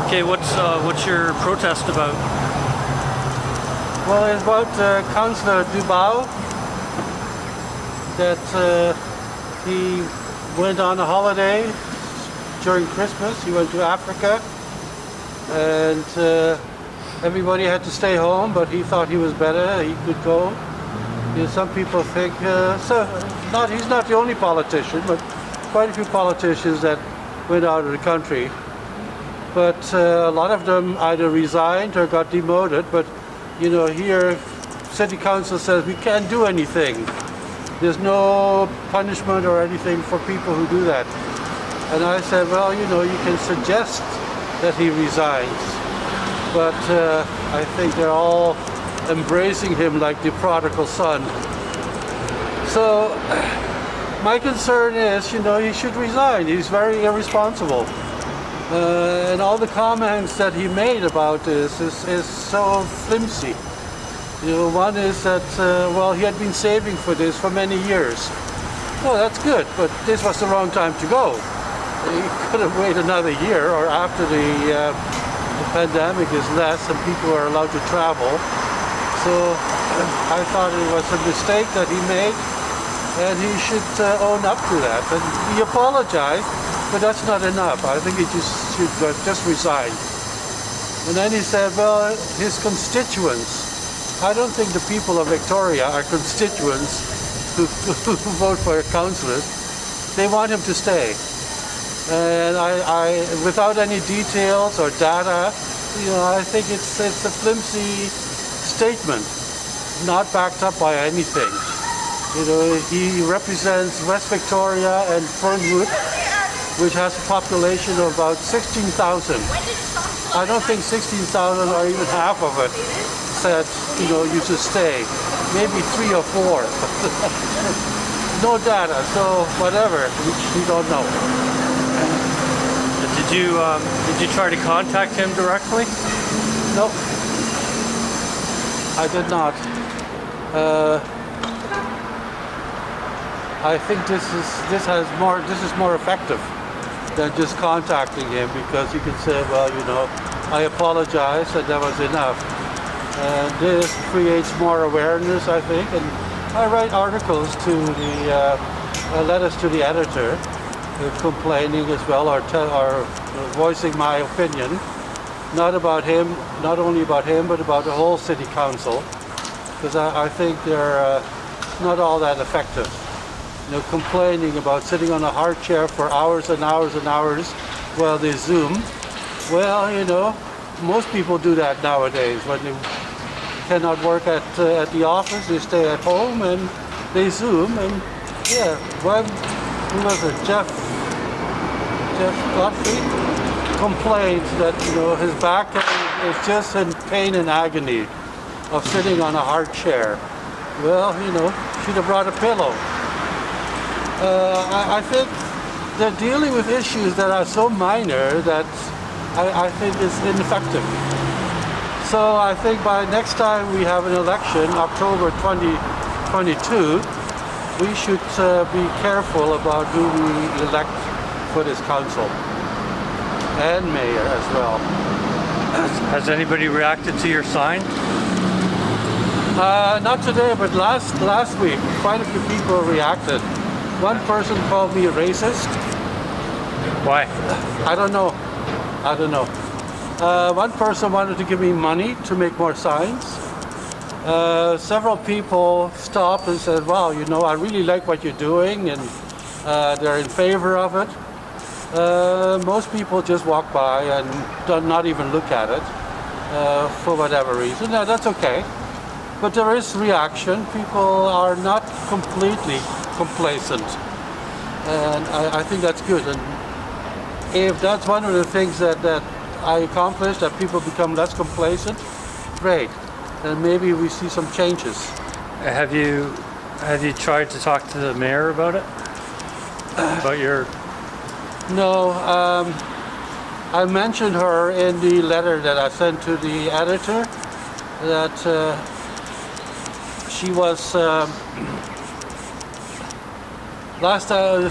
Okay, what's your protest about? Well, it's about Councillor Dubow, that he went on a holiday during Christmas. He went to Africa, and everybody had to stay home, but he thought he was better, he could go. You know, some people think, he's not the only politician, but quite a few politicians that went out of the country. But a lot of them either resigned or got demoted, but you know, here city council says we can't do anything. There's no punishment or anything for people who do that. And I said, well, you know, you can suggest that he resigns, but I think they're all embracing him like the prodigal son. So my concern is, you know, he should resign. He's very irresponsible. And all the comments that he made about this is so flimsy. You know, one is that, well, he had been saving for this for many years. Well, that's good, but this was the wrong time to go. He could have waited another year, or after the pandemic is less and people are allowed to travel. So I thought it was a mistake that he made, and he should own up to that. And he apologized, but that's not enough. I think he should just resign. And then he said, well, his constituents, I don't think the people of Victoria are constituents who vote for a councillor. They want him to stay. And I without any details or data, you know, I think it's a flimsy statement, not backed up by anything. You know, he represents West Victoria and Fernwood, which has a population of about 16,000. I don't think 16,000 or even half of it said, you know, you should stay. Maybe 3 or 4. No data, so whatever, we don't know. Did you try to contact him directly? No, I did not. I think this is more effective than just contacting him, because he can say, well, you know, I apologize and that was enough. And this creates more awareness, I think. And I write articles to the letters to the editor, complaining as well, or voicing my opinion, not only about him, but about the whole city council, because I think they're not all that effective. You know, complaining about sitting on a hard chair for hours and hours and hours while they Zoom. Well, you know, most people do that nowadays. When they cannot work at the office, they stay at home and they Zoom. And yeah, who was it? Jeff Godfrey complained that, you know, his back is just in pain and agony of sitting on a hard chair. Well, you know, should have brought a pillow. I think they're dealing with issues that are so minor that I think it's ineffective. So I think by next time we have an election, October 2022, we should be careful about who we elect for this council and mayor as well. Has anybody reacted to your sign? Not today, but last week, quite a few people reacted. One person called me a racist. Why? I don't know. One person wanted to give me money to make more signs. Several people stopped and said, wow, you know, I really like what you're doing, and they're in favor of it. Most people just walk by and do not even look at it for whatever reason. Now, that's okay. But there is reaction. People are not completely complacent. And I think that's good. And if that's one of the things that I accomplished, that people become less complacent, great. Then maybe we see some changes. Have you tried to talk to the mayor about it? About your... No, I mentioned her in the letter that I sent to the editor, that she was,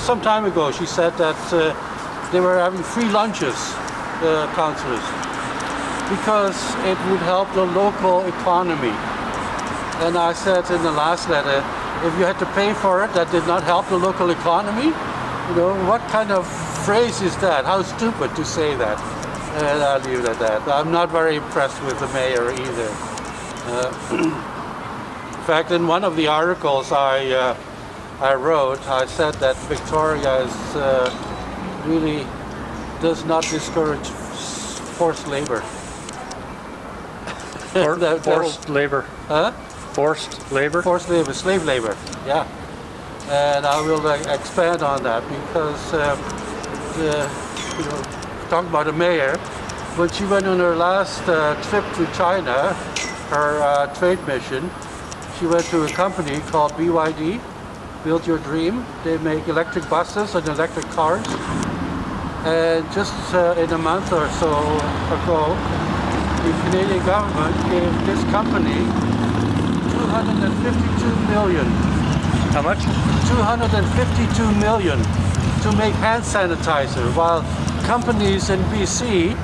some time ago, she said that they were having free lunches, the councillors. because it would help the local economy. And I said in the last letter, if you had to pay for it, that did not help the local economy. You know, what kind of phrase is that? How stupid to say that. And I'll leave it at that. I'm not very impressed with the mayor either. In fact, in one of the articles I wrote, I said that Victoria is really does not discourage forced labor. Forced labor. Huh? Forced labor? Forced labor, slave labor, yeah. And I will expand on that because, talking about the mayor, when she went on her last trip to China, her trade mission, she went to a company called BYD, Build Your Dream. They make electric buses and electric cars. And just in a month or so ago, the Canadian government gave this company 252 million. How much? 252 million to make hand sanitizer, while companies in BC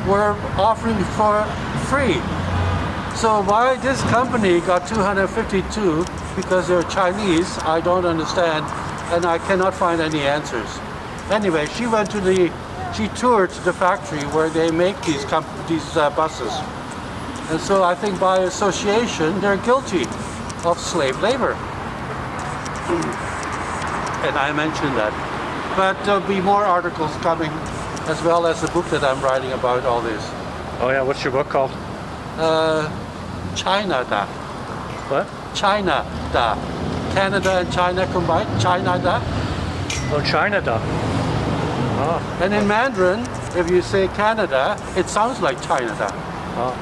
were offering for free. So why this company got 252, because they're Chinese, I don't understand, and I cannot find any answers. Anyway, she toured the factory where they make these buses. And so I think by association, they're guilty of slave labor. And I mentioned that. But there'll be more articles coming, as well as the book that I'm writing about all this. Oh yeah, what's your book called? China Da. What? China Da. Canada and China combined. China Da. Oh, China Da. Oh. And in Mandarin, if you say Canada, it sounds like China Da. Oh.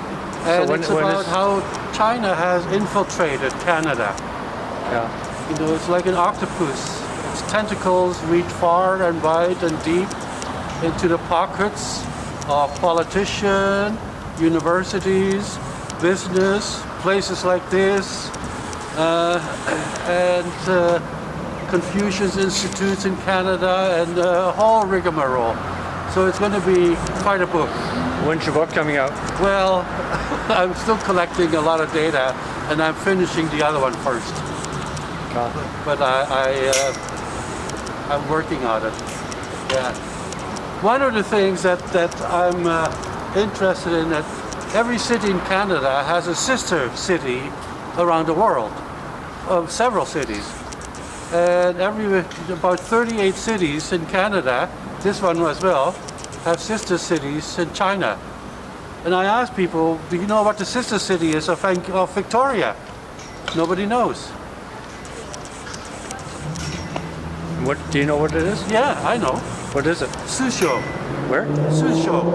And So it's about how China has infiltrated Canada. Yeah. You know, it's like an octopus. Its tentacles reach far and wide and deep into the pockets of politicians, universities, business, places like this, and Confucius Institutes in Canada, and a whole rigmarole. So it's going to be quite a book. When's your book coming out? Well, I'm still collecting a lot of data, and I'm finishing the other one first. Oh. But I'm working on it. Yeah. One of the things that I'm interested in, that every city in Canada has a sister city around the world, of several cities. And about 38 cities in Canada, this one as well, have sister cities in China. And I asked people, do you know what the sister city is of Victoria? Nobody knows. What do you know what it is? Yeah, I know. What is it? Suzhou. Where? Suzhou.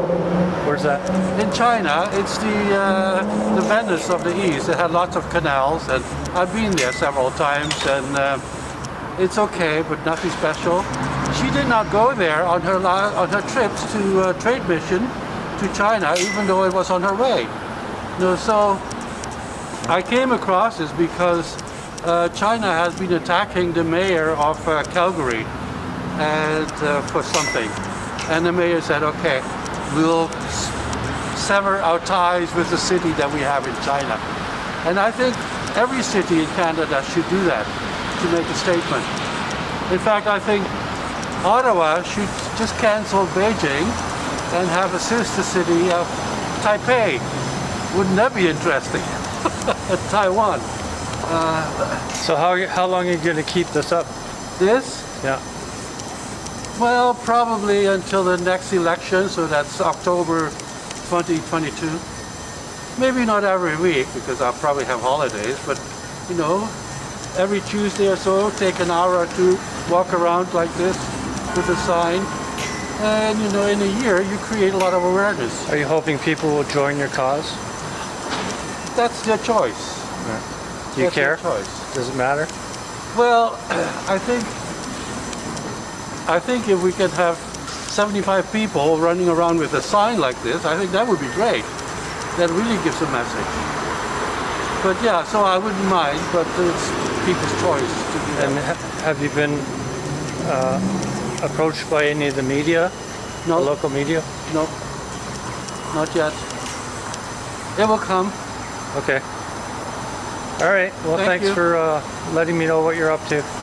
Where's that? In China, it's the Venice of the East. It had lots of canals, and I've been there several times, and it's okay, but nothing special. She did not go there on her trips to trade mission to China, even though it was on her way. So I came across this because China has been attacking the mayor of Calgary and for something. And the mayor said, okay, we'll sever our ties with the city that we have in China. And I think every city in Canada should do that, to make a statement. In fact, I think Ottawa should just cancel Beijing and have a sister city of Taipei. Wouldn't that be interesting? Taiwan. So how long are you going to keep this up? This? Yeah. Well, probably until the next election, so that's October 2022. Maybe not every week, because I'll probably have holidays, but, you know, every Tuesday or so, take an hour or two, walk around like this with a sign, and, you know, in a year, you create a lot of awareness. Are you hoping people will join your cause? That's their choice. Yeah. Do you That's their care? choice. Does it matter? Well, I think if we could have 75 people running around with a sign like this, I think that would be great. That really gives a message. But yeah, so I wouldn't mind, but it's people's choice to do that. And have you been approached by any of the media? No. The local media? No, not yet. It will come. Okay. All right. Well, Thank thanks you. for letting me know what you're up to.